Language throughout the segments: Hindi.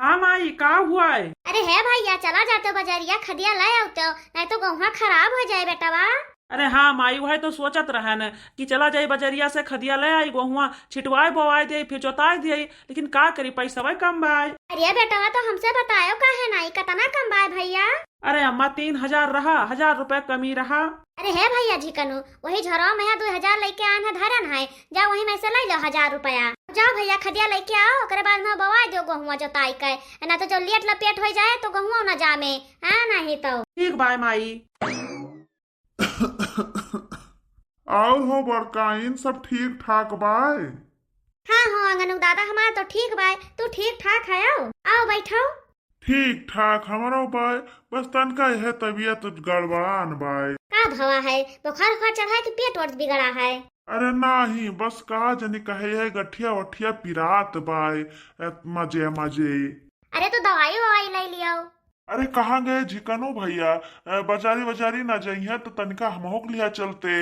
हाँ माई का हुआ है? अरे है भैया, चला जाते बजरिया खदिया ले आते, नहीं तो गेहूं खराब हो जाए बेटवा। अरे हाँ माई वह तो सोचत रहे न कि चला जाई बजरिया से खदिया ले आई गेहुआ छिटवाए बोवाए दे फिर जोताए दे, लेकिन का करी पैसा कम बाय। अरे बेटवा तो हमसे बतायो काहे नहीं, कितना कम बाय भैया? अरे अम्मा 3,000 रहा, 1,000 रुपए कमी रहा। अरे है भैया जी कनु, वही झरवा में 2,000 लेके आन है धरन है, जा वही में से ले लो 1,000 रुपया। जाओ भैया खदिया लेके आओ, ओकरे बाद में बवाई दो गेहुआ जोताई के, ना तो जो लेट लपेट हो जाए तो गेहुआ न जामे। हाँ नहीं तो ठीक बाय माई। और हो बड़काइन सब ठीक ठाक बाय? हाँ हो अंगनू दादा, हमारा तो ठीक बाय, तू ठीक ठाक है? आओ बैठो। ठीक ठाक हमारो बाय, बस तनका यह तबीयत गड़बड़ान बाय। का भवा है, बुखार उखार चढ़ा है कि पेट वर्ट बिगड़ा है? अरे नाही, बस कहा जनी कहे है गठिया वठिया पिरात बाय मजे मजे। अरे तो दवाई ववाई ले लियो। अरे कहाँ गए झिकनो भैया? बाजारी बाजारी ना जाइए तो तनिका हमहो के लिया चलते।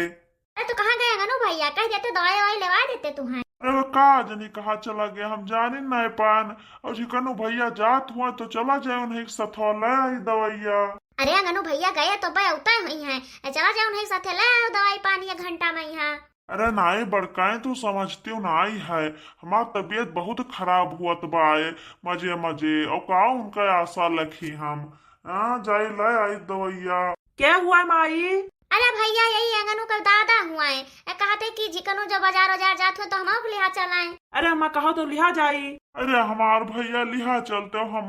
अरे तो कहाँ गए अंगनू भैया, कह देते दवाई ववाई लेवा देते तुम्हें। अरे वो का जनी कहा चला गया, हम जाने ना पान। और झिकनो भैया जात हुआ तो चला जाए उन्हें सथो ले आई दवाइया। अरे अंगनू भैया गए तो भाई उतर हुई है, चला जाओ उन्हें साथे ले आओ दवाई पानी 1 घंटा में यहाँ। अरे नाई बड़काए तू समझती हूँ नाई है, हमार तबीयत बहुत खराब हुआ बाय मजे मजे। और का उनका आशा लखी हम जाई ले आई दवैया। क्या हुआ माई? अरे भैया यही अंगनू का दादा हुआ है, कहते कि जिकनू जब बाजार बाजार जात हो तो हम भी लिहा चलाएं। अरे अम्मा कहो तो लिहा जाई। अरे हमार भैया लिहा चलते हो,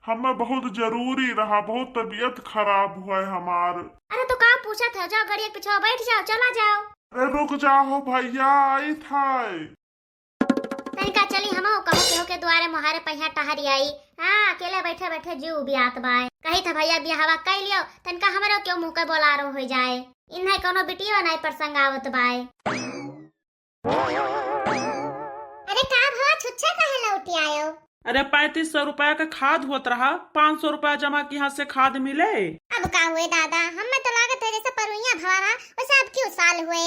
हमें बहुत जरूरी रहा, बहुत तबीयत खराब हुआ है हमार। अरे तो का पूछा था, जाओ गाड़ी के पीछे बैठ जाओ, चला जाओ। अरे रुक जाओ भैया, आई था। तनिका चली हम कहो के द्वारे मोहारे पहिया टहरी आई। हाँ अकेले बैठे बैठे जीव बियात बाय, कही था भैया बियाहवा कह लियो, तनिका हमरो क्यों मुंह के बोलारो हो जाए। इन्हें कोनो बिटियो नहीं प्रसंग आवत बाय। अरे का भवा छुच्छे कहे लौटी आयो? अरे 3500 का खाद होत रहा, 500 रुपया जमा की यहाँ से खाद मिले। अब का हुए दादा, हमें तो लागत है जैसे परुइया भवा रहा, वैसे अब क्यों साल हुए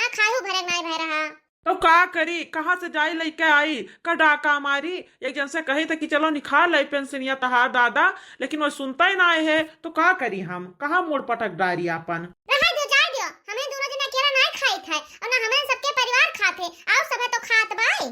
खाहू भरे नहीं भय रहा। तो का करी, कहाँ से जाई लेके आई का डाका मारी। एक जन से कही था कि चलो निकाल ले पेंशनिया तहार दादा, लेकिन वो सुनता ही ना है, तो का करी हम, कहाँ मोड़ पटक डारी अपन। हमें दोनों दिन अकेला नहीं खाई थे और ना हमें सबके परिवार खाते, आओ सब तो खात बाई।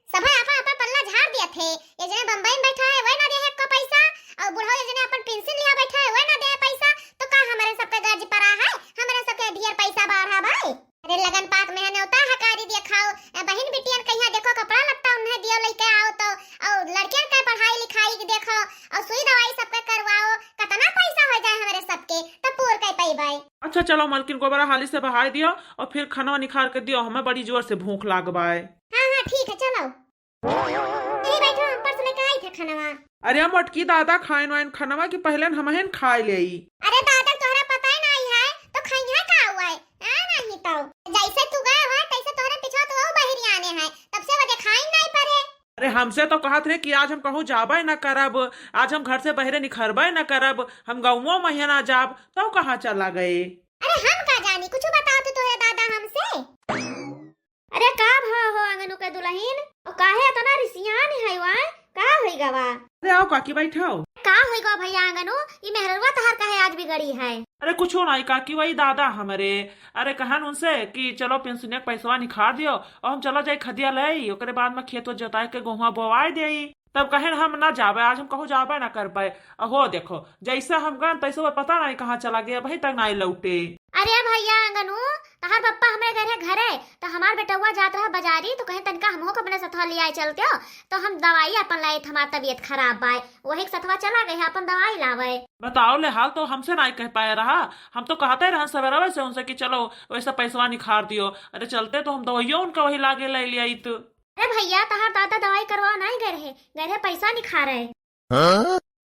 सब आपा आपा पल्ला झाड़ दिया थे, ये जने बम्बई में बैठा है वही ना दे है को पैसा, और बुढ़ा ये जने अपन पेंशन लिया बैठा है वही ना दे पैसा, तो का हमारे सब पे गर्ज पड़ा है, हमारे सब के ढेर पैसा बाहर भाई। अरे लगन पात में ने उता हकारी दिया खाओ, बहन बिटियन कहिया देखो कपड़ा लत्ता उन्हें दियो लेके आओ तो, और लड़कियन का पढ़ाई लिखाई देखो, और सुई दवाई सबके करवाओ, कितना पैसा हो जाए हमारे सबके, तब पूर के पई भाई। अच्छा चलो मलकिन गोबरा हाली से बहाई दियो और फिर खाना निखार कर दियो, हमें बड़ी जोर से भूख लागबाए। हाँ हाँ ठीक है चलो। यही बैठो, हम परसों लेके आई थे खाना। अरे मटकी दादा खाइन वाइन खानवा की पहले हमहन खाए ले। अरे दादा तोहरा पता ही नहीं है तो खइया का हुआ है? नहीं तो जैसे तू गया है तैसे तोहरे पीछे तो वो बहरी आने हैं, तब से वजह खाई नहीं पड़े। अरे हमसे तो कहत रहे कि आज हम कहूँ जाबे न करब, आज हम घर से बहरे निखरबे न करब, हम गाँवों महीना जाब, तो कहाँ चला गए। अरे हम का जानी, कुछ बताओ तो तोहरे दादा हमसे। अरे का भाव हो अंगनू के दुल्हन, और काहे इतना रिसियान है वा, का होई गवा? अरे आओ काकी बैठो। का होई गवा भैया अंगनू, ये मेहरवा तहार काहे आज बिगड़ी है? अरे कुछ नहीं काकी, वही दादा हमारे अरे कहन उनसे कि चलो पेंशन के पैसा निखार दियो और हम चला जाए खदिया ले, ओकरे बाद में खेत जोताए के गेहुआ बोवाई दे। तब कहे हम ना जाबे, आज हम कहूँ जाबे ना कर पाए। हो देखो जैसे हम गए तैसे वो पता नहीं कहाँ चला गया, वही तक नहीं लौटे। अरे भैया अंगनू, तहार पप्पा हमारे घरे तो हमार बेटवा जात रहा बाजारी, तो कहे तनका हमहो के अपने सथवा ले आए चलते हो, तो हम दवाई अपन लाए, हमार तबीयत खराब बाय, वही सथवा चला गए अपन दवाई लावे। बताओ ले हाल तो हमसे नहीं कह पाया रहा, हम तो कहते रहे सवेरा से उनसे कि चलो वैसा पैसा निखार दियो। अरे चलते तो हम दवाइयों उनका वही लागे ले लिया। तो अरे भैया तहार दादा दवाई करवा नहीं गए रहे पैसा निखा रहे।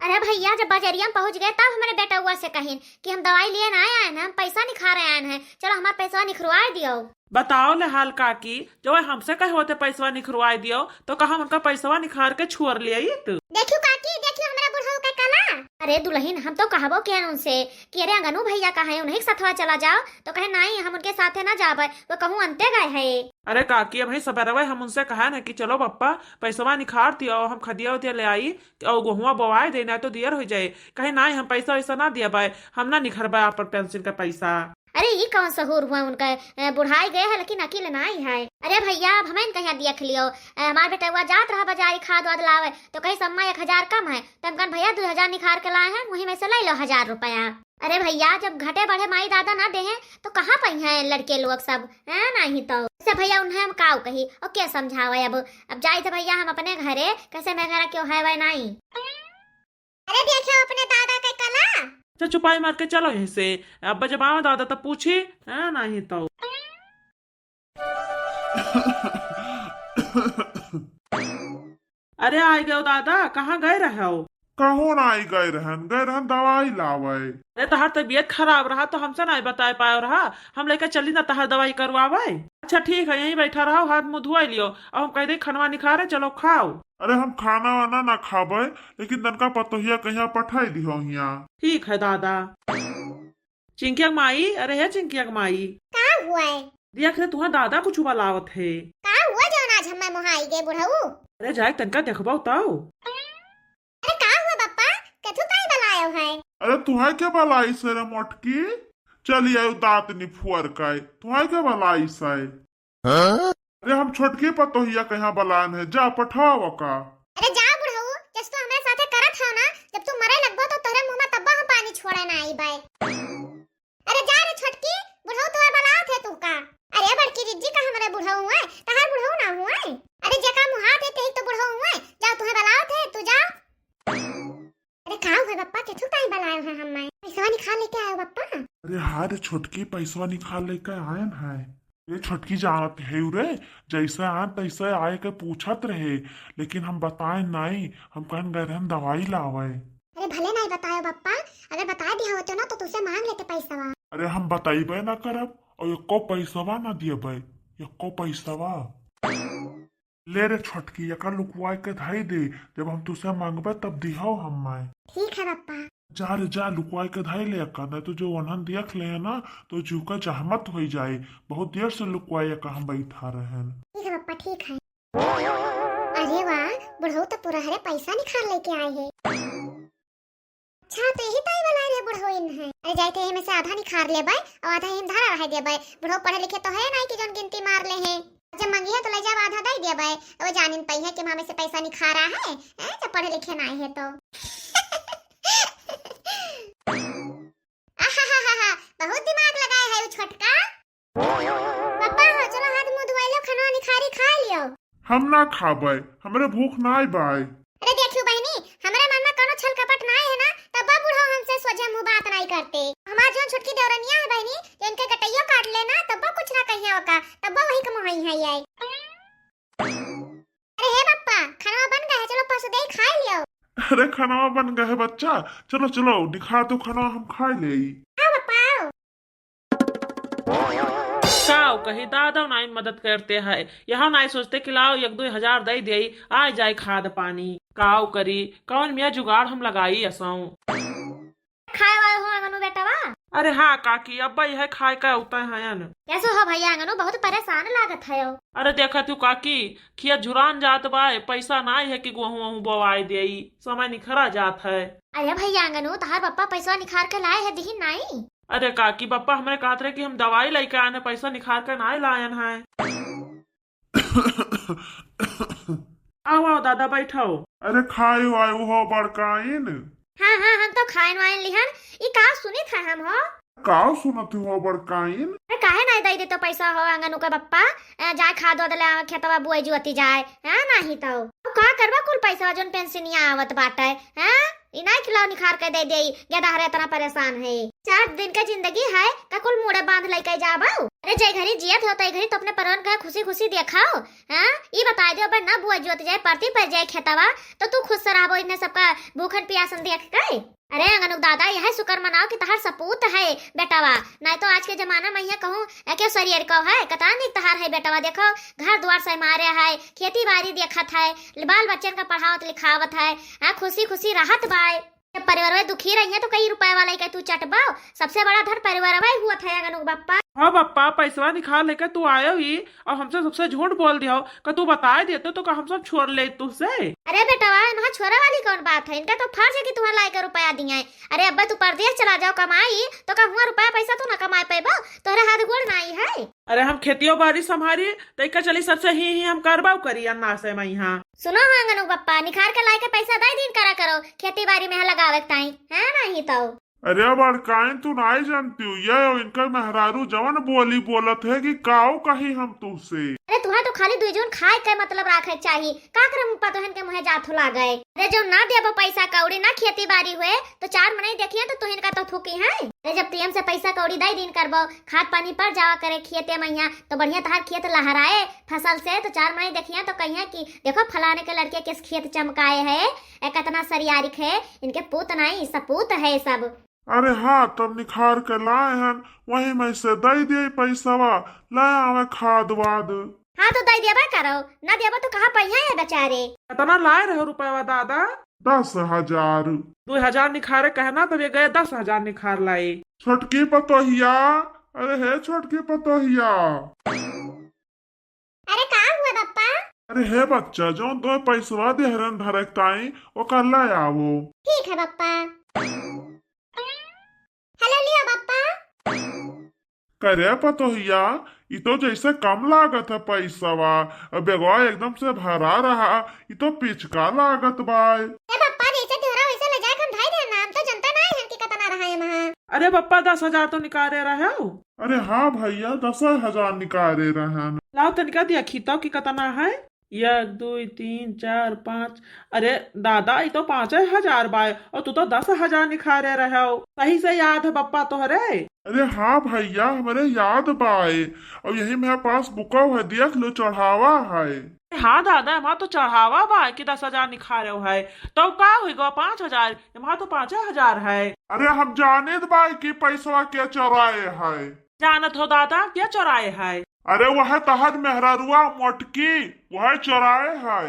अरे भैया जब बाजारिया में पहुंच गए तब हमारे बेटा हुआ से कहीं कि हम दवाई लिए ना आए हैं, हम पैसा निखा रहे आए हैं, चलो हमारा पैसा निखरवा दियो। बताओ ले हाल काकी, जो हमसे कहे होते पैसा निखरवा दियो, तो कहा उनका पैसा निखार के छोड़ लिया। तो देखियो काकी, देखियो हमारा बुढ़ऊ का कला। अरे दुल्हन हम तो कहबो के उनसे कि अरे अंगनू भैया का है उन्हें सथवा चला जाओ, तो कहे नहीं हम उनके साथे ना जाबे, वो कहूँ अंते गए है। अरे काकी भाई सबरवे हम उनसे कहा ना कि चलो पप्पा पैसवा निखार दियो हम खदिया उदिया ले आई और गेहुआ बोवाए देना तो देर हो जाए। कहे ना हम पैसा वैसा ना दिया भाई, हम ना निखरबा अपन पेंशन का पैसा। अरे ये कौन सहूर हुआ उनका, बुढ़ाई गए है लेकिन अकेले ना ही है। अरे भैया अब हमें कहीं देख लियो, हमारे बेटा हुआ जात रहा बाजारी खाद वाद लावे तो कहीं सम्मा 1000 कम है तो हम कन भैया 2000 निखार के लाए हैं, वही में से ले लो 1000 रुपया। अरे भैया जब घटे बढ़े माई दादा ना दे तो कहाँ पई हैं लड़के लोग सब है नहीं तो से भैया उन्हें हम काऊ कही और क्या समझावे। अब जाए तो भैया हम अपने घरे कैसे मैं घर क्यों है वह नहीं। अरे देखो अपने दादा के कला तो चुपाई मार के चलो यहीं से, अब जब आवा दादा तब पूछी है नहीं तो। अरे आई गए दादा, कहाँ गए रहे हो? कहो ना आई गए रहन दवाई लावे। अरे तहार तबीयत खराब रहा तो हमसे नहीं बता पाए रहा, हम लेकर चली ना तहार दवाई करवावे। अच्छा ठीक है यहीं बैठा रहो, हाथ मुंह धुआ लियो और हम कह दे खनवा निखारे चलो खाओ। अरे हम खाना वाना ना खाबे लेकिन तनका पतोहिया कहीं पठाई दिहो यहाँ। ठीक है दादा। चिंकिया माई, अरे है चिंकिया माई का हुआ है? देख रहे तुम्हारा दादा कुछ बलावत है। का हुआ जो आज हम मोहाई गए बुढ़ऊ? अरे जाए तनका देखबो ताऊ। अरे का हुआ बप्पा, कथु काई बलायो है? अरे तुम्हारे क्या बलाई से रे मोटकी, चली आयो दांत निफुअर का, तुम्हारे क्या बलाई से? अरे हम छोटकी पतोहिया कहाँ बलान है, जा पठाओ का। अरे जा बुढ़ऊ, जस तू हमारे साथे करत हो ना, जब तू मरे लगबो तो तोरे मुंह में तब्बा हम पानी छोड़े ना आई बाय। अरे जा रे छोटकी, बुढ़ऊ तोरे बलाओ थे तू का। अरे बड़की रिज्जी का हमारे बुढ़ऊ है, तहार बुढ़ऊ ना हुआ है। अरे जेका मुहा थे तेही तो बुढ़ऊ हुआ, जा तुम्हें बलाओ थे तू जा। अरे का हुआ बप्पा, केथु काई बलायो है हमें? पैसा निकाल लेके आयो बप्पा। अरे हाँ रे छोटकी पैसा निकाल लेकर आयन है। ये छोटकी जानत है रे, जैसे आन तैसे आए के पूछत रहे लेकिन हम बताए नहीं, हम कहन गए हम दवाई लावे। अरे भले नहीं बतायो बप्पा, अगर बता दिया होतो ना तो तुझसे मांग लेते पैसा। अरे हम बताइबे ना करब और एको पैसवा ना दिएबे, एको पैसवा। ले रे छोटकी एक लुकवा के धाई दे, जब हम तुझसे मांगबे तब दिहो हम। ठीक है बप्पा। जा रे जा लुकवाई के धाई ले का, नहीं तो जो वनहन देख ले ना तो जू का जहमत हो जाए, बहुत देर से लुकवाई का हम बैठा रहे। ठीक है बप्पा ठीक है। अरे वाह बुढ़ऊ तो पूरा हरे पैसा निकाल लेके आए हैं। अच्छा तो यही ताई वाला रे बुढ़ऊ इन है। अरे जाते हैं में से आधा निखार ले बाय और आधा हम धारा रह दे बाय। बुढ़ऊ पढ़े लिखे तो है नहीं कि जोन गिनती मार ले हैं। जब मंगी है तो ले जा आधा दे दे बाय, वो जानिन पई है कि मामे से पैसा निखारा है, जब पढ़े लिखे नहीं है तो। आहाहाहा, बहुत दिमाग लगाया है वो छोटका। पापा हो चलो हाथ मुंह धुआ लो, खाना निखारी खा लियो। हम ना खाबे, हमरे भूख ना आई बाय। अरे देखियो बहनी, हमारे मन में कोनो छल कपट ना है ना, तब बूढ़ो हमसे सोझे मुंह बात नहीं करते। हमार जोन छोटकी देवरनिया है बहनी, जिनके कटैयो काट लेना तब कुछ ना कहिया होका, तब वही कमोही है ये। अरे हे पप्पा खाना बन गया है, चलो पसु दे खा लियो। अरे खाना बन गया है बच्चा, चलो चलो दिखा दो खाना हम खा ले। हाँ पप्पा आओ। काओ कही दादा नहीं मदद करते हैं, यहाँ नहीं सोचते कि लाओ 1-2 हजार दे दे आ जाए खाद पानी। काओ करी कौन मियाँ जुगाड़ हम लगाई असों। खाए वाला हो अंगनु बेटा वा? अरे हाँ काकी अब्बा यह खाए का उता है न। कैसे हो भैया अंगनु, बहुत परेशान लागत है। अरे देखा तू काकी खिया झुरान जात बाय, पैसा नहीं है कि गेहूं वहूं बोवाई दे, समय निखरा जात है। अरे भैया अंगनु तहार पप्पा पैसा निखार के लाए है दिही नहीं? अरे काकी पप्पा हमरे कहते रहे कि हम दवाई लेके आने, पैसा निखार कर नहीं लायन है। आओ आओ दादा बैठो। अरे खाए आयो हो बड़काइन। हाँ हाँ हम तो खाए वाइन लिहन, ई का सुनी था हम हो। का सुनत हो बड़काइन? अरे काहे नहीं दई दे तो पैसा हो अंगनु का पप्पा, जाए खाद वाद ले खेतवा बुआई जुअती जाए, हां नहीं तो का करबा कुल पैसा जोन पेंशनिया आवत बाटे, हां ई नहीं खिलाओ निखार के दे देई, गदा हरे इतना परेशान है। 4 दिन का जिंदगी है का कुल मुड़े बांध लेके जाबो। अरे जय घरी जियत होता है घरी तो अपने परवन का खुशी खुशी देखाओ। हां ई बता दे अब ना बुआ जुअत जाए परती पर जाए खेतवा तो तू खुश रहबो, इतने सबका भूखन प्यासन देख के। अरे अंगनु दादा यह शुक्र मनाओ कि तहार सपूत है बेटावा, नहीं तो आज के जमाना में यह कहूँ क्यों शरीर को है कता नहीं तहार है बेटावा। देखो घर द्वार से मारे है, खेती बाड़ी देखत है, बाल बच्चन का पढ़ावत लिखावत है, खुशी खुशी राहत बाय। जब परिवार में दुखी रही है तो कई रुपए वाला का तू चटबाओ, सबसे बड़ा धन परिवार हुआ था अंगनु बापा। हाँ पप्पा पैसवा निकाल लेकर तू आयो ही और हमसे सबसे झूठ बोल दियो कि तू बता देते तो का हम सब छोड़ ले तुझसे। अरे बेटवा वहाँ छोरा वाली कौन बात है, इनका तो फर्ज है कि तुम्हारा लाई का रुपया दिया है। अरे अब्बा तू परदेश चला जाओ कमाई तो का हुआ रुपया पैसा तू ना कमा पेबो, तोहरे हाथ गोड़ नाई है। अरे हम खेतियों बाड़ी संभारी तैका चली सबसे ही हम करबाऊ करी अन्ना से मैं यहाँ। सुनो अंगनू पप्पा, निखार के लाई के पैसा दे दिन करा करो खेती बाड़ी में लगावे ताई है नहीं तो। अरे बड़काइन तू नहीं जानती हूँ ये इनका मेहरारू जवन बोली बोलत है कि काओ कही हम तुझसे। अरे तुहा तो खाली दुई जोन खाए के मतलब राखे चाहिए, का करे मुंह तोहन के मुहे जात ला गए। अरे जो ना देबो पैसा कौड़ी ना खेती बाड़ी हुए तो चार महीने देखिए तो तुहन का तो थूकी है। अरे जब टीएम से पैसा कौड़ी दई दिन करबो खाद पानी पर जावा करे खेते मैया तो बढ़िया तहार खेत लहराए फसल से तो चार महीने देखिए तो कहिए कि देखो फलाने के लड़के किस खेत चमकाए है, कितना सरियारिक है, इनके पूत नहीं सपूत है सब। अरे हाँ तब निखार के लाए हन वही में से दई दिए पैसावा लाए आवे खाद वाद। हाँ तो दई देबा करो, ना देबो तो कहाँ पहिया है बेचारे। कितना लाए रहे रुपया दादा? 10,000। 2,000 निखारे कहना तब ये गए 10,000 निखार लाई। छोटकी पतोहिया, अरे हे छोटकी पतोहिया। अरे का हुआ पप्पा? अरे हे बच्चा जो दो पैसवा दे हरन धरकताई वो कर लाए आवो। ठीक है पप्पा। हेलो लियो पप्पा। करे पतोहिया ये तो जैसे कम लागत है पैसावा, बेगवा एकदम से भरा रहा, ये तो पिचका लागत बाय। पप्पा जैसे तोरा वैसे ले जाए हम ढाई देना, हम तो जनता नहीं है कि कितना रहा है वहाँ। अरे पप्पा 10,000 तो निकाले रहे हो। अरे हाँ भैया 10,000 निकाले रहन। लाओ तनिका दिया खीताओ की कितना है? 1 2 3 4 5। अरे दादा ये तो 5,000 बाय और तू तो 10,000 निखारे रहे हो। सही से याद है पप्पा तोहरे? अरे हाँ भैया हमारे याद बाय और यही मेरे पास बुका है देख लो चढ़ावा है। हाँ दादा वहाँ तो चढ़ावा बाय कि 10,000 निखारे है तो का होगा 5,000, वहाँ तो 5,000 है। अरे हम जाने बाय की पैसा क्या चुराए है। जानत हो दादा क्या चुराए है? अरे वह तहद मेहरारुआ मोटकी वह चुराए है।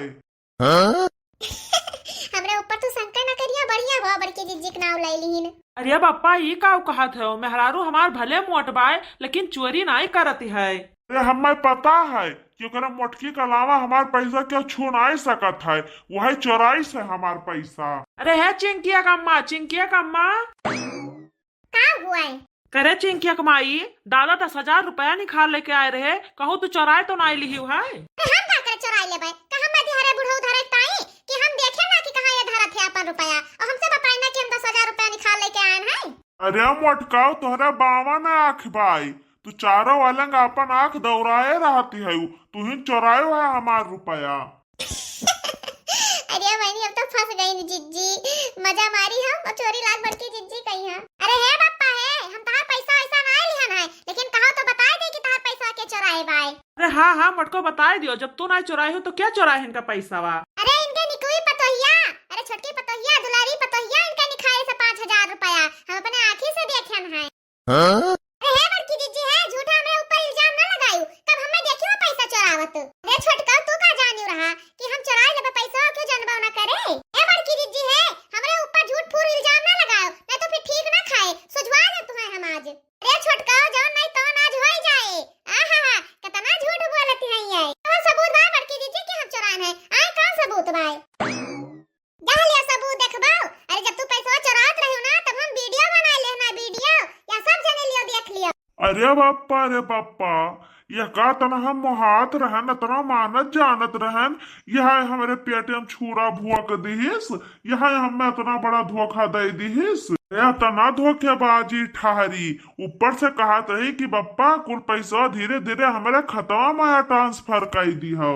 हमरे ऊपर तो शंका न करिया, बढ़िया हुआ बड़की जिज्जी के नाम ले लीन। अरे पापा ये का कहत है मेहरारू हमार भले मोट बाय लेकिन चोरी नहीं करती है। अरे हमें पता है कि ओकरा मोटकी के अलावा हमार पैसा क्यों छू नहीं सकत है, वह चोराई से हमार पैसा। अरे है चिंकिया कम्मा का हुआ है? करे चिंकिया कमाई दादा 10,000 रुपया निकाल लेके आए रहे, कहूँ तू चोराए तो नहीं ली है। हम का कर चुराई लेबै? कहां मैं दिहारे बुढ़ऊ धरे ताई कि हम देखे ना कि कहां ये धरत है अपन रुपया और हमसे बताई ना कि हम 10,000 रुपया निकाल लेके आए हैं। अरे मोटकाओ तोहरा बावा न आँख बाई, तू चारों वालंग अपन आँख दौड़ाए रहती है, तू ही चोरायो है हमार रुपया। अरे बहनी अब तो फंस गई नी जिज्जी, मजा मारी हम और चोरी लाल बड़की जिज्जी कही है। अरे हे पापा है हम तहार पैसा ऐसा ना लिहन है, लेकिन कहो तो बताई दे कि तहार पैसा के चुराए बाय। अरे हाँ मटको बताए दियो जब तू नहीं चुराई हो तो क्या चुराए इनका पैसा वा? अरे इनके निकुई पतोहिया, अरे छोटकी पतोहिया दुलारी पतोहिया इनका निखाए से 5,000 रुपया हम अपने आँखी से देखन है। अरे हे बड़की जिज्जी है झूठा मेरे ऊपर इल्जाम न लगायू, कब हमें देखियो पैसा चुरावत। अरे छोटका तू का जानियो रहा कि हम चुराए लेबे पैसा क्यों जनबा ना करे। हे बड़की जिज्जी है हमरे ऊपर झूठ फूट इल्जाम न लगाओ नहीं तो फिर ठीक ना खाए सुझवा दे तुम्हें हम आज। अरे छोटका जवन नहीं तो आज हो जाए। आहा कितना झूठ बोलती है ये। तो सबूत बा बड़की जिज्जी कि हम चुराए हैं, आए कौन सबूत बा? जा लिया सबूत देखबाओ। अरे जब तू पैसा चुरात रही ना तब हम वीडियो बना लेना, वीडियो या सब जने लियो देख लियो। अरे बाप्पा यह का तना हम मोहात रहन तना मानत जानत रहन, यह हमारे पेटीएम छुरा भुआ के दिहिस, यह हमें इतना बड़ा धोखा दे दिहिस। यह तना धोखेबाजी ठहरी, ऊपर से कहत रही कि बप्पा कुल पैसा धीरे धीरे हमारे खतवा में ट्रांसफर कर दी हो।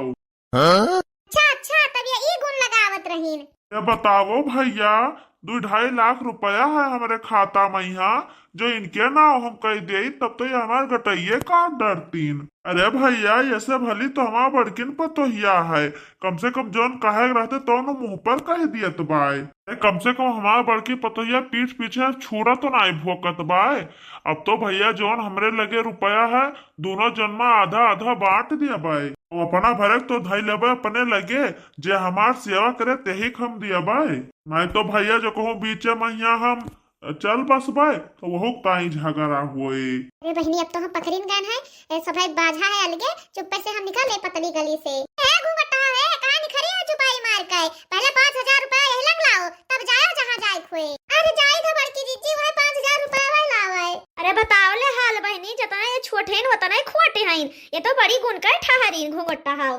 अच्छा तब ये ई गुण लगावत रहीन। ये बताओ भैया 2-2.5 लाख रुपया है हमारे खाता में यहाँ, जो इनके ना हम कह दे तब तो ये हमारे गटैये काट डरतीन। अरे भैया ऐसे भली तो हमारा बड़किन पतोहिया है, कम से कम जोन कहे रहते तो न मुंह पर कह दियत बाय। कम से कम हमारा बड़की पतोहिया पीठ पीछे छुरा तो नहीं भोकत बाय। अब तो भैया जोन हमरे लगे रुपया है दोनों जन्मा आधा आधा बांट दिया बाय, अपना भरक तो धई लेबे अपने लगे, जे हमार सेवा करे तेही हम दिया बाय। नहीं तो भैया जो कहूँ बीचे में यहाँ हम चल बस भाई तो वो ताई झगड़ा हुए। अरे बहनी अब तो हम पकड़िन गए हैं सब है बाजा है अलगे चुप्पे से हम निकले पतली गली से है घूंघटा है कहां निखरे है छुपाई मार के पहले 5000 रुपया यही लग लाओ तब जाओ जहां जाए खोए अरे जाई था बड़की जीजी भाई 5000 रुपया वही लावे अरे बताओ ले हाल बहनी जतना ये छोटे न होता नहीं खोटे हैं ये तो बड़ी गुण का ठहरीन घूंघटा हाउ